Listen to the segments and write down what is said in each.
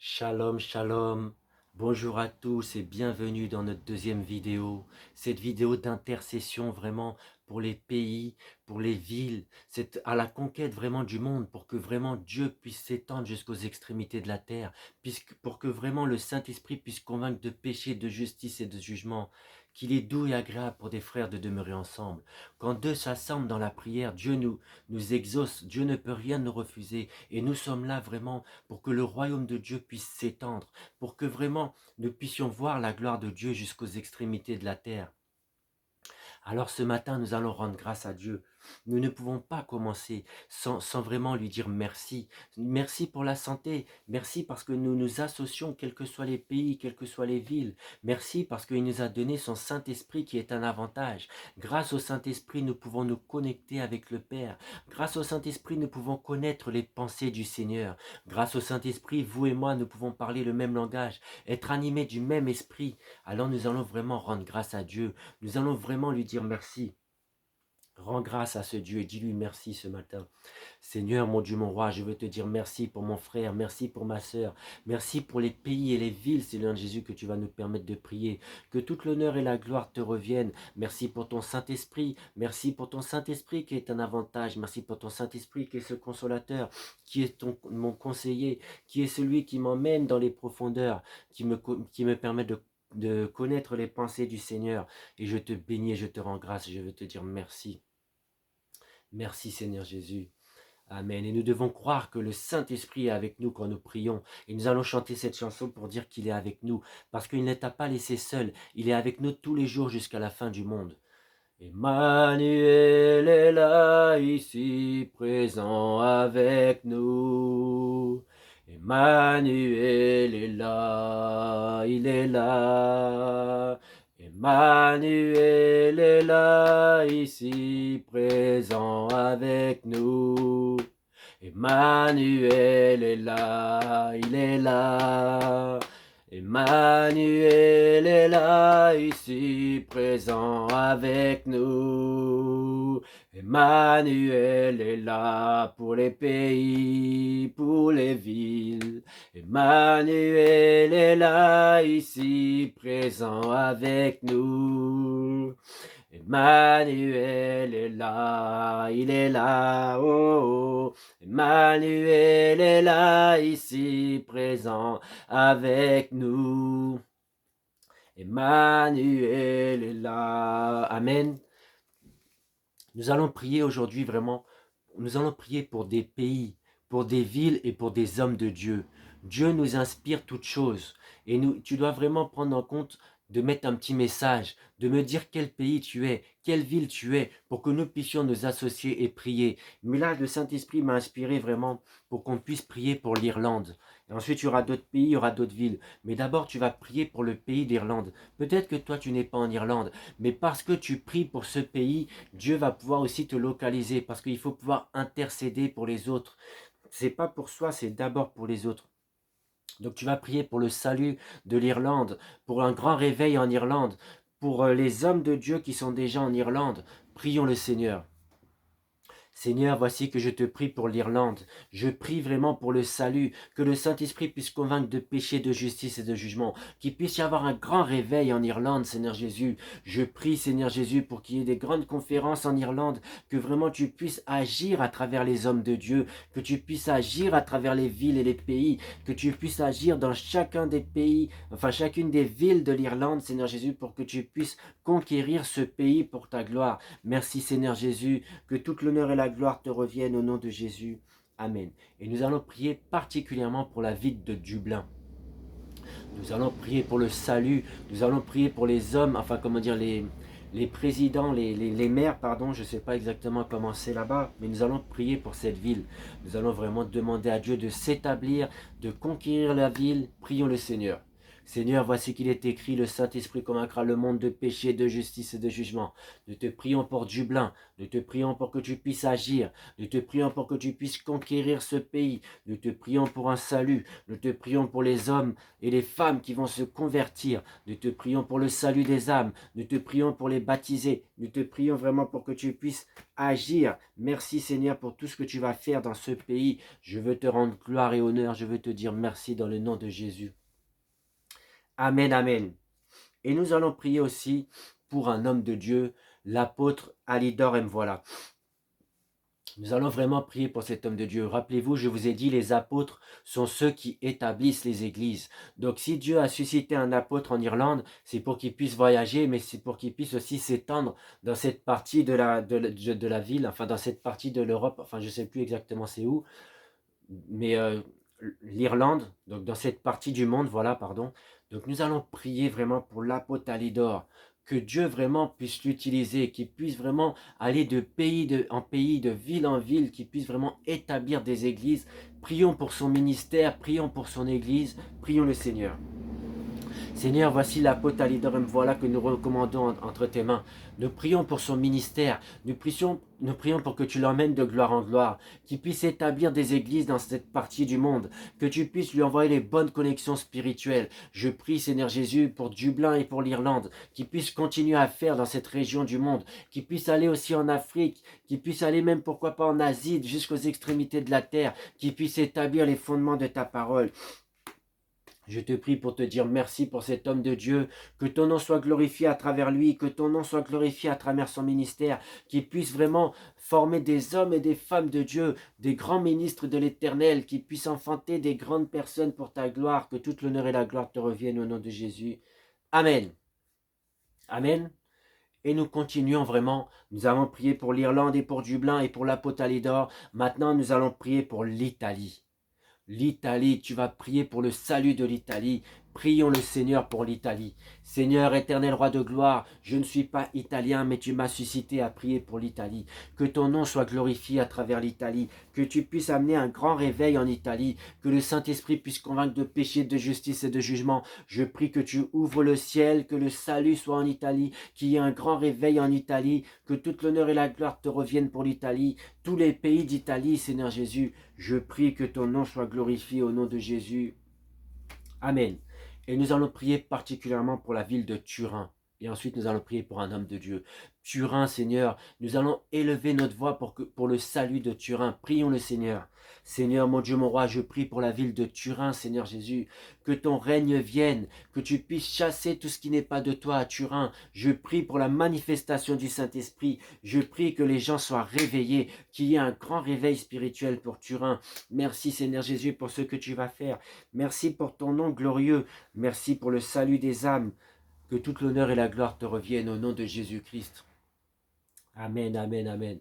Shalom, shalom. Bonjour à tous et bienvenue dans notre deuxième vidéo. Cette vidéo d'intercession vraiment pour les pays, pour les villes. C'est à la conquête vraiment du monde pour que vraiment Dieu puisse s'étendre jusqu'aux extrémités de la terre. Pour que vraiment le Saint-Esprit puisse convaincre de péché, de justice et de jugement. Qu'il est doux et agréable pour des frères de demeurer ensemble. Quand deux s'assemblent dans la prière, Dieu nous exauce. Dieu ne peut rien nous refuser. Et nous sommes là vraiment pour que le royaume de Dieu puisse s'étendre, pour que vraiment nous puissions voir la gloire de Dieu jusqu'aux extrémités de la terre. Alors ce matin, nous allons rendre grâce à Dieu. Nous ne pouvons pas commencer sans vraiment lui dire merci. Merci pour la santé. Merci parce que nous nous associons, quels que soient les pays, quelles que soient les villes. Merci parce qu'il nous a donné son Saint-Esprit qui est un avantage. Grâce au Saint-Esprit, nous pouvons nous connecter avec le Père. Grâce au Saint-Esprit, nous pouvons connaître les pensées du Seigneur. Grâce au Saint-Esprit, vous et moi, nous pouvons parler le même langage, être animés du même esprit. Alors nous allons vraiment rendre grâce à Dieu. Nous allons vraiment lui dire merci. Rends grâce à ce Dieu et dis-lui merci ce matin. Seigneur, mon Dieu, mon roi, je veux te dire merci pour mon frère, merci pour ma sœur, merci pour les pays et les villes, Seigneur Jésus, que tu vas nous permettre de prier. Que toute l'honneur et la gloire te reviennent. Merci pour ton Saint-Esprit, merci pour ton Saint-Esprit qui est un avantage, merci pour ton Saint-Esprit qui est ce consolateur, qui est mon conseiller, qui est celui qui m'emmène dans les profondeurs, qui me permet de connaître les pensées du Seigneur. Et je te bénis et je te rends grâce, je veux te dire merci. Merci Seigneur Jésus. Amen. Et nous devons croire que le Saint-Esprit est avec nous quand nous prions. Et nous allons chanter cette chanson pour dire qu'il est avec nous. Parce qu'il ne t'a pas laissé seul. Il est avec nous tous les jours jusqu'à la fin du monde. Emmanuel est là, ici, présent avec nous. Emmanuel est là, il est là. Emmanuel est là, ici, présent avec nous. Emmanuel est là, il est là. Emmanuel est là, ici, présent avec nous. Emmanuel est là pour les pays, pour les villes. Emmanuel est là, ici, présent avec nous. Emmanuel est là, il est là, oh, oh. Emmanuel est là, ici, présent avec nous. Emmanuel est là, amen. Nous allons prier aujourd'hui vraiment, nous allons prier pour des pays, pour des villes et pour des hommes de Dieu. Dieu nous inspire toutes choses et tu dois vraiment prendre en compte de mettre un petit message, de me dire quel pays tu es, quelle ville tu es, pour que nous puissions nous associer et prier. Mais là, le Saint-Esprit m'a inspiré vraiment pour qu'on puisse prier pour l'Irlande. Et ensuite, il y aura d'autres pays, il y aura d'autres villes. Mais d'abord, tu vas prier pour le pays d'Irlande. Peut-être que toi, tu n'es pas en Irlande, mais parce que tu pries pour ce pays, Dieu va pouvoir aussi te localiser, parce qu'il faut pouvoir intercéder pour les autres. C'est pas pour soi, c'est d'abord pour les autres. Donc tu vas prier pour le salut de l'Irlande, pour un grand réveil en Irlande, pour les hommes de Dieu qui sont déjà en Irlande. Prions le Seigneur. Seigneur, voici que je te prie pour l'Irlande. Je prie vraiment pour le salut, que le Saint-Esprit puisse convaincre de péché, de justice et de jugement, qu'il puisse y avoir un grand réveil en Irlande, Seigneur Jésus. Je prie, Seigneur Jésus, pour qu'il y ait des grandes conférences en Irlande, que vraiment tu puisses agir à travers les hommes de Dieu, que tu puisses agir à travers les villes et les pays, que tu puisses agir dans chacun des pays, enfin chacune des villes de l'Irlande, Seigneur Jésus, pour que tu puisses conquérir ce pays pour ta gloire. Merci, Seigneur Jésus, que toute l'honneur et la gloire te reviennent au nom de Jésus. Amen. Et nous allons prier particulièrement pour la ville de Dublin. Nous allons prier pour le salut. Nous allons prier pour les hommes, enfin comment dire, les présidents, les maires, pardon, je ne sais pas exactement comment c'est là-bas, mais nous allons prier pour cette ville. Nous allons vraiment demander à Dieu de s'établir, de conquérir la ville. Prions le Seigneur. Seigneur, voici qu'il est écrit, le Saint-Esprit convaincra le monde de péché, de justice et de jugement. Nous te prions pour Dublin, nous te prions pour que tu puisses agir, nous te prions pour que tu puisses conquérir ce pays, nous te prions pour un salut, nous te prions pour les hommes et les femmes qui vont se convertir, nous te prions pour le salut des âmes, nous te prions pour les baptiser, nous te prions vraiment pour que tu puisses agir. Merci Seigneur pour tout ce que tu vas faire dans ce pays. Je veux te rendre gloire et honneur, je veux te dire merci dans le nom de Jésus. Amen, amen. Et nous allons prier aussi pour un homme de Dieu, l'apôtre Alidor Mvoila. Nous allons vraiment prier pour cet homme de Dieu. Rappelez-vous, je vous ai dit, les apôtres sont ceux qui établissent les églises. Donc si Dieu a suscité un apôtre en Irlande, c'est pour qu'il puisse voyager, mais c'est pour qu'il puisse aussi s'étendre dans cette partie de la ville, enfin dans cette partie de l'Europe, enfin je ne sais plus exactement c'est où, mais l'Irlande, donc dans cette partie du monde, voilà, pardon. Donc nous allons prier vraiment pour l'apôtre Alidor, que Dieu vraiment puisse l'utiliser, qu'il puisse vraiment aller de pays en pays, de ville en ville, qu'il puisse vraiment établir des églises. Prions pour son ministère, prions pour son église, prions le Seigneur. Seigneur, voici l'apôtre Alidor Mvoila que nous recommandons entre tes mains. Nous prions pour son ministère, nous prions pour que tu l'emmènes de gloire en gloire, qu'il puisse établir des églises dans cette partie du monde, que tu puisses lui envoyer les bonnes connexions spirituelles. Je prie, Seigneur Jésus, pour Dublin et pour l'Irlande, qu'il puisse continuer à faire dans cette région du monde, qu'il puisse aller aussi en Afrique, qu'il puisse aller même, pourquoi pas, en Asie, jusqu'aux extrémités de la terre, qu'il puisse établir les fondements de ta parole. Je te prie pour te dire merci pour cet homme de Dieu, que ton nom soit glorifié à travers lui, que ton nom soit glorifié à travers son ministère, qu'il puisse vraiment former des hommes et des femmes de Dieu, des grands ministres de l'Éternel, qu'il puisse enfanter des grandes personnes pour ta gloire, que toute l'honneur et la gloire te reviennent au nom de Jésus. Amen. Amen. Et nous continuons vraiment, nous avons prié pour l'Irlande et pour Dublin et pour l'apôtre Alidor. Maintenant, nous allons prier pour l'Italie. L'Italie, tu vas prier pour le salut de l'Italie. Prions le Seigneur pour l'Italie. Seigneur, éternel roi de gloire, je ne suis pas italien, mais tu m'as suscité à prier pour l'Italie. Que ton nom soit glorifié à travers l'Italie. Que tu puisses amener un grand réveil en Italie. Que le Saint-Esprit puisse convaincre de péché, de justice et de jugement. Je prie que tu ouvres le ciel, que le salut soit en Italie, qu'il y ait un grand réveil en Italie, que toute l'honneur et la gloire te reviennent pour l'Italie. Tous les pays d'Italie, Seigneur Jésus, je prie que ton nom soit glorifié au nom de Jésus. Amen. Et nous allons prier particulièrement pour la ville de Turin. Et ensuite, nous allons prier pour un homme de Dieu. Turin, Seigneur, nous allons élever notre voix pour le salut de Turin. Prions le Seigneur. Seigneur, mon Dieu, mon roi, je prie pour la ville de Turin, Seigneur Jésus. Que ton règne vienne, que tu puisses chasser tout ce qui n'est pas de toi à Turin. Je prie pour la manifestation du Saint-Esprit. Je prie que les gens soient réveillés, qu'il y ait un grand réveil spirituel pour Turin. Merci, Seigneur Jésus, pour ce que tu vas faire. Merci pour ton nom glorieux. Merci pour le salut des âmes. Que toute l'honneur et la gloire te reviennent au nom de Jésus-Christ. Amen, amen, amen.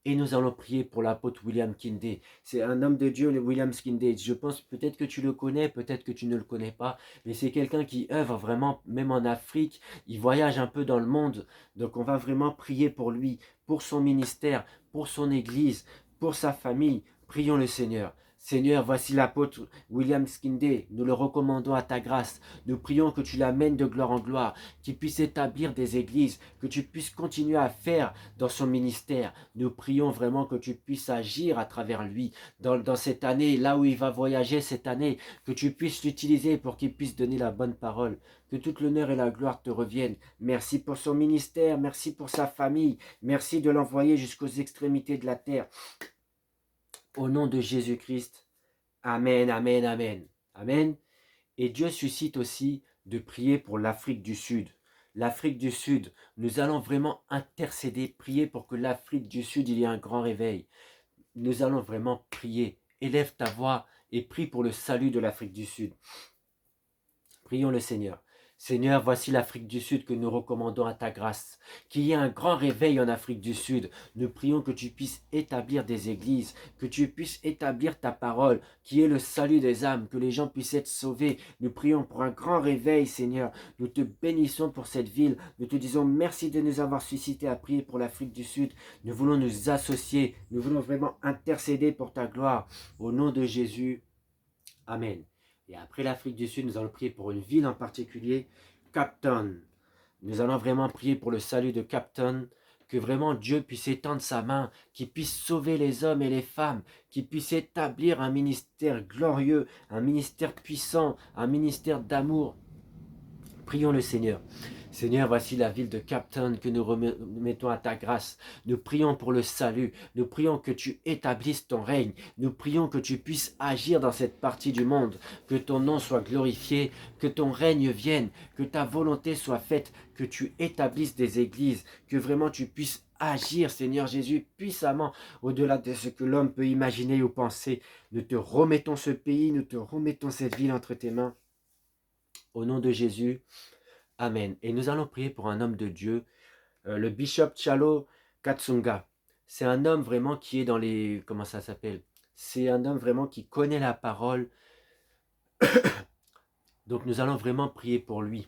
Et nous allons prier pour l'apôtre William Kinday. C'est un homme de Dieu, le William Kinday. Je pense peut-être que tu le connais, peut-être que tu ne le connais pas, mais c'est quelqu'un qui œuvre vraiment, même en Afrique. Il voyage un peu dans le monde. Donc on va vraiment prier pour lui, pour son ministère, pour son église, pour sa famille. Prions le Seigneur. Seigneur, voici l'apôtre William Kinday. Nous le recommandons à ta grâce. Nous prions que tu l'amènes de gloire en gloire, qu'il puisse établir des églises, que tu puisses continuer à faire dans son ministère. Nous prions vraiment que tu puisses agir à travers lui dans cette année, là où il va voyager cette année, que tu puisses l'utiliser pour qu'il puisse donner la bonne parole. Que toute l'honneur et la gloire te reviennent. Merci pour son ministère, merci pour sa famille, merci de l'envoyer jusqu'aux extrémités de la terre. Au nom de Jésus-Christ, amen, amen, amen, amen. Et Dieu suscite aussi de prier pour l'Afrique du Sud. L'Afrique du Sud, nous allons vraiment intercéder, prier pour que l'Afrique du Sud, il y ait un grand réveil. Nous allons vraiment prier. Élève ta voix et prie pour le salut de l'Afrique du Sud. Prions le Seigneur. Seigneur, voici l'Afrique du Sud que nous recommandons à ta grâce. Qu'il y ait un grand réveil en Afrique du Sud. Nous prions que tu puisses établir des églises, que tu puisses établir ta parole, qui est le salut des âmes, que les gens puissent être sauvés. Nous prions pour un grand réveil, Seigneur. Nous te bénissons pour cette ville. Nous te disons merci de nous avoir suscité à prier pour l'Afrique du Sud. Nous voulons nous associer. Nous voulons vraiment intercéder pour ta gloire. Au nom de Jésus. Amen. Et après l'Afrique du Sud, nous allons prier pour une ville en particulier, Cape Town. Nous allons vraiment prier pour le salut de Cape Town, que vraiment Dieu puisse étendre sa main, qu'il puisse sauver les hommes et les femmes, qu'il puisse établir un ministère glorieux, un ministère puissant, un ministère d'amour. Prions le Seigneur. Seigneur, voici la ville de Cape Town que nous remettons à ta grâce. Nous prions pour le salut. Nous prions que tu établisses ton règne. Nous prions que tu puisses agir dans cette partie du monde. Que ton nom soit glorifié. Que ton règne vienne. Que ta volonté soit faite. Que tu établisses des églises. Que vraiment tu puisses agir, Seigneur Jésus, puissamment au-delà de ce que l'homme peut imaginer ou penser. Nous te remettons ce pays. Nous te remettons cette ville entre tes mains. Au nom de Jésus. Amen. Et nous allons prier pour un homme de Dieu, le bishop Chalo Katsunga. C'est un homme vraiment qui est dans les... Comment ça s'appelle? C'est un homme vraiment qui connaît la parole. Donc nous allons vraiment prier pour lui.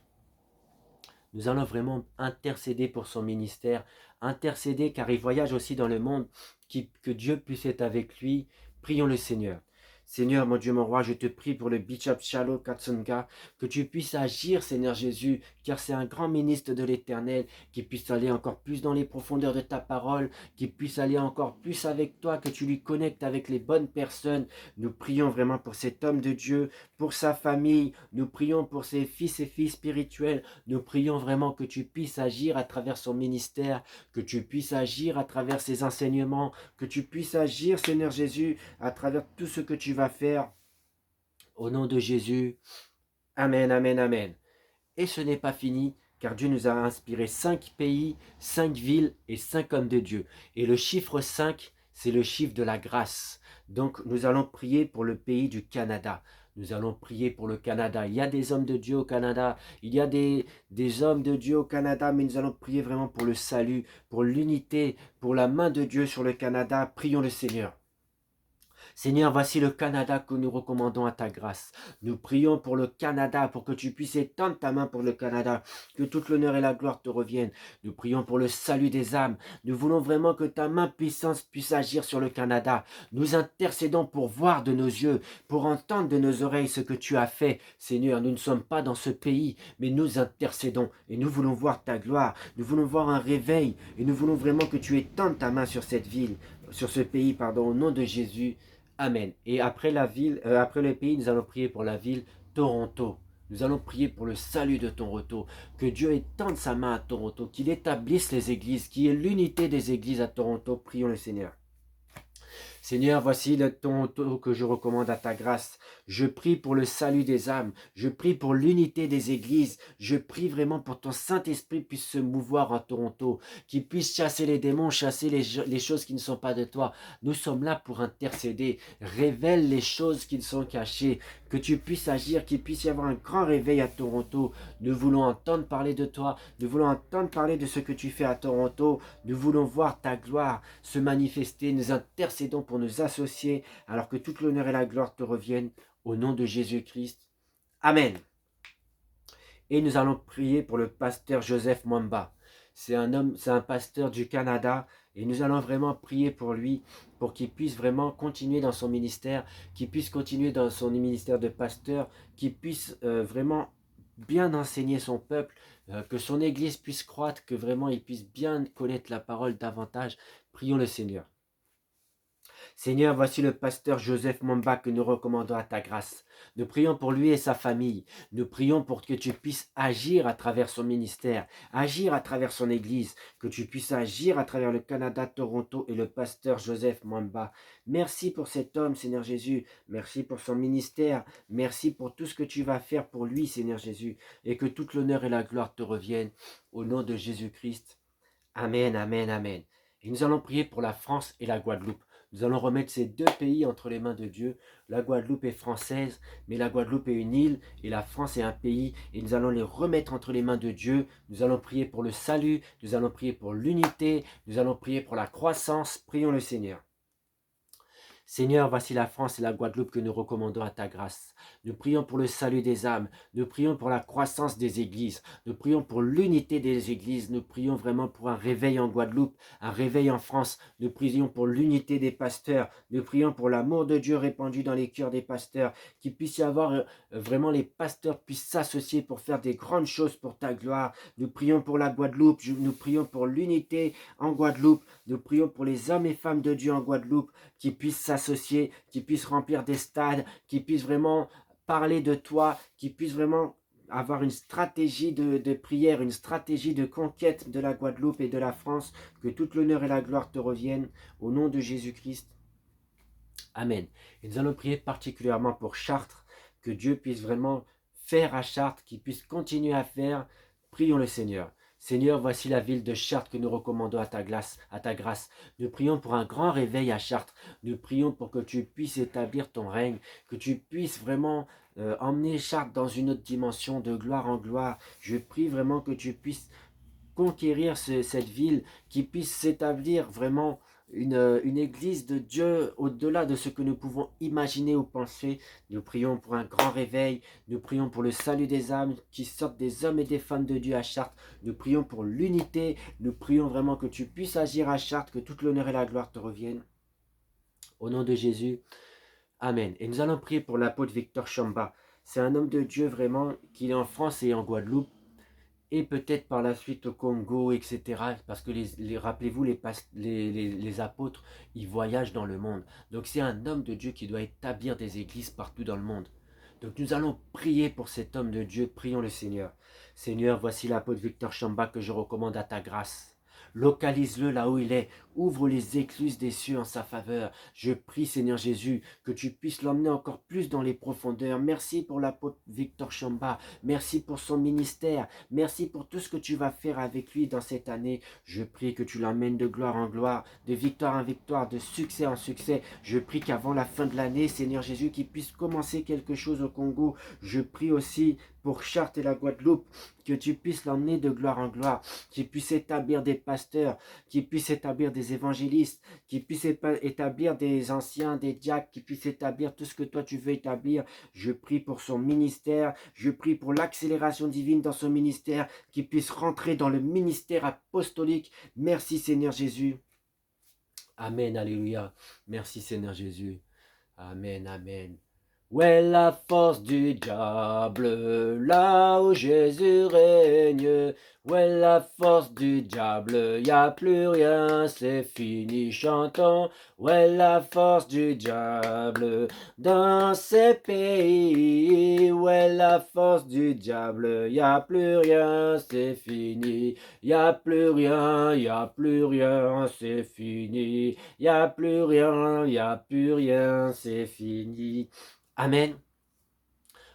Nous allons vraiment intercéder pour son ministère. Intercéder car il voyage aussi dans le monde. Que Dieu puisse être avec lui. Prions le Seigneur. Seigneur, mon Dieu, mon roi, je te prie pour le bishop Chalo Katsunga, que tu puisses agir, Seigneur Jésus, car c'est un grand ministre de l'Éternel, qui puisse aller encore plus dans les profondeurs de ta parole, qui puisse aller encore plus avec toi, que tu lui connectes avec les bonnes personnes. Nous prions vraiment pour cet homme de Dieu, pour sa famille, nous prions pour ses fils et filles spirituels, nous prions vraiment que tu puisses agir à travers son ministère, que tu puisses agir à travers ses enseignements, que tu puisses agir, Seigneur Jésus, à travers tout ce que tu vas faire. Au nom de Jésus, Amen, Amen, Amen. Et ce n'est pas fini, car Dieu nous a inspiré 5 pays, 5 villes et 5 hommes de Dieu. Et le chiffre 5, c'est le chiffre de la grâce. Donc nous allons prier pour le pays du Canada. Nous allons prier pour le Canada. Il y a des hommes de Dieu au Canada. Il y a des hommes de Dieu au Canada, mais nous allons prier vraiment pour le salut, pour l'unité, pour la main de Dieu sur le Canada. Prions le Seigneur. Seigneur, voici le Canada que nous recommandons à ta grâce. Nous prions pour le Canada, pour que tu puisses étendre ta main pour le Canada, que toute l'honneur et la gloire te reviennent. Nous prions pour le salut des âmes. Nous voulons vraiment que ta main puissante puisse agir sur le Canada. Nous intercédons pour voir de nos yeux, pour entendre de nos oreilles ce que tu as fait. Seigneur, nous ne sommes pas dans ce pays, mais nous intercédons et nous voulons voir ta gloire. Nous voulons voir un réveil et nous voulons vraiment que tu étendes ta main sur cette ville, sur ce pays, pardon, au nom de Jésus. Amen. Et après après le pays, nous allons prier pour la ville Toronto. Nous allons prier pour le salut de Toronto. Que Dieu étende sa main à Toronto, qu'il établisse les églises, qu'il y ait l'unité des églises à Toronto. Prions le Seigneur. Seigneur, voici le Toronto que je recommande à ta grâce. Je prie pour le salut des âmes. Je prie pour l'unité des églises. Je prie vraiment pour ton Saint-Esprit puisse se mouvoir à Toronto, qu'il puisse chasser les démons, chasser les choses qui ne sont pas de toi. Nous sommes là pour intercéder. Révèle les choses qui sont cachées. Que tu puisses agir, qu'il puisse y avoir un grand réveil à Toronto. Nous voulons entendre parler de toi. Nous voulons entendre parler de ce que tu fais à Toronto. Nous voulons voir ta gloire se manifester. Nous intercédons pour nous associer, alors que toute l'honneur et la gloire te reviennent, au nom de Jésus-Christ. Amen. Et nous allons prier pour le pasteur Joseph Mwamba. C'est un pasteur du Canada, et nous allons vraiment prier pour lui, pour qu'il puisse vraiment continuer dans son ministère, qu'il puisse continuer dans son ministère de pasteur, qu'il puisse vraiment bien enseigner son peuple, que son église puisse croître, que vraiment il puisse bien connaître la parole davantage. Prions le Seigneur. Seigneur, voici le pasteur Joseph Mwamba que nous recommandons à ta grâce. Nous prions pour lui et sa famille. Nous prions pour que tu puisses agir à travers son ministère, agir à travers son église, que tu puisses agir à travers le Canada, Toronto et le pasteur Joseph Mwamba. Merci pour cet homme, Seigneur Jésus. Merci pour son ministère. Merci pour tout ce que tu vas faire pour lui, Seigneur Jésus. Et que toute l'honneur et la gloire te reviennent. Au nom de Jésus-Christ. Amen, amen, amen. Et nous allons prier pour la France et la Guadeloupe. Nous allons remettre ces deux pays entre les mains de Dieu. La Guadeloupe est française, mais la Guadeloupe est une île et la France est un pays. Et nous allons les remettre entre les mains de Dieu. Nous allons prier pour le salut, nous allons prier pour l'unité, nous allons prier pour la croissance. Prions le Seigneur. Seigneur, voici la France et la Guadeloupe que nous recommandons à ta grâce. Nous prions pour le salut des âmes, nous prions pour la croissance des églises, nous prions pour l'unité des églises, nous prions vraiment pour un réveil en Guadeloupe, un réveil en France, nous prions pour l'unité des pasteurs, nous prions pour l'amour de Dieu répandu dans les cœurs des pasteurs, qu'il puisse y avoir vraiment les pasteurs puissent s'associer pour faire des grandes choses pour ta gloire. Nous prions pour la Guadeloupe, nous prions pour l'unité en Guadeloupe, nous prions pour les hommes et femmes de Dieu en Guadeloupe, qui puissent s'associer, qui puissent remplir des stades, qui puissent vraiment parler de toi, qui puissent vraiment avoir une stratégie de prière, une stratégie de conquête de la Guadeloupe et de la France, que toute l'honneur et la gloire te reviennent, au nom de Jésus-Christ. Amen. Et nous allons prier particulièrement pour Chartres, que Dieu puisse vraiment faire à Chartres, qu'il puisse continuer à faire. Prions le Seigneur. Seigneur, voici la ville de Chartres que nous recommandons à ta grâce. Nous prions pour un grand réveil à Chartres. Nous prions pour que tu puisses établir ton règne, que tu puisses vraiment emmener Chartres dans une autre dimension de gloire en gloire. Je prie vraiment que tu puisses conquérir cette ville, qui puisse s'établir vraiment une église de Dieu au-delà de ce que nous pouvons imaginer ou penser. Nous prions pour un grand réveil, nous prions pour le salut des âmes, qui sortent des hommes et des femmes de Dieu à Chartres. Nous prions pour l'unité, nous prions vraiment que tu puisses agir à Chartres, que toute l'honneur et la gloire te reviennent. Au nom de Jésus, Amen. Et nous allons prier pour l'apôtre Victor Chamba. C'est un homme de Dieu vraiment, qui est en France et en Guadeloupe, et peut-être par la suite au Congo, etc. Parce que rappelez-vous, les apôtres, ils voyagent dans le monde. Donc c'est un homme de Dieu qui doit établir des églises partout dans le monde. Donc nous allons prier pour cet homme de Dieu. Prions le Seigneur. Seigneur, voici l'apôtre Victor Chamba que je recommande à ta grâce. Localise-le là où il est. Ouvre les écluses des cieux en sa faveur. Je prie, Seigneur Jésus, que tu puisses l'emmener encore plus dans les profondeurs. Merci pour l'apôtre Victor Chamba. Merci pour son ministère. Merci pour tout ce que tu vas faire avec lui dans cette année. Je prie que tu l'emmènes de gloire en gloire, de victoire en victoire, de succès en succès. Je prie qu'avant la fin de l'année, Seigneur Jésus, qu'il puisse commencer quelque chose au Congo. Je prie aussi pour Chartres et la Guadeloupe, que tu puisses l'emmener de gloire en gloire, qu'il puisse établir des pasteurs, qu'il puisse établir des évangélistes, qu'il puisse établir des anciens, des diacres, qu'il puisse établir tout ce que toi tu veux établir. Je prie pour son ministère, je prie pour l'accélération divine dans son ministère, qu'il puisse rentrer dans le ministère apostolique. Merci Seigneur Jésus. Amen, alléluia. Merci Seigneur Jésus. Amen, amen. Où est la force du diable, là où Jésus règne? Où est la force du diable? Y a plus rien, c'est fini, chantons. Où est la force du diable dans ces pays? Où est la force du diable? Y a plus rien, c'est fini. Y a plus rien, y a plus rien, c'est fini. Y a plus rien, c'est fini. Amen.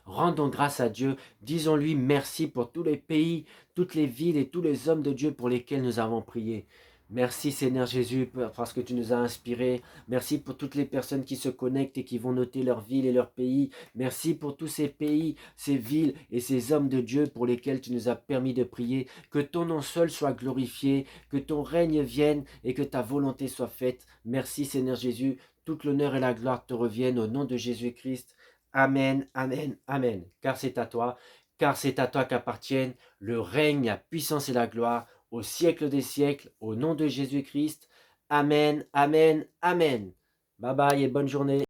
Rendons grâce à Dieu, disons-lui merci pour tous les pays, toutes les villes et tous les hommes de Dieu pour lesquels nous avons prié. Merci Seigneur Jésus parce que tu nous as inspirés. Merci pour toutes les personnes qui se connectent et qui vont noter leur ville et leur pays. Merci pour tous ces pays, ces villes et ces hommes de Dieu pour lesquels tu nous as permis de prier. Que ton nom seul soit glorifié, que ton règne vienne et que ta volonté soit faite. Merci Seigneur Jésus. Toute l'honneur et la gloire te reviennent au nom de Jésus-Christ. Amen, amen, amen. Car c'est à toi qu'appartiennent le règne, la puissance et la gloire au siècle des siècles, au nom de Jésus-Christ. Amen, amen, amen. Bye bye et bonne journée.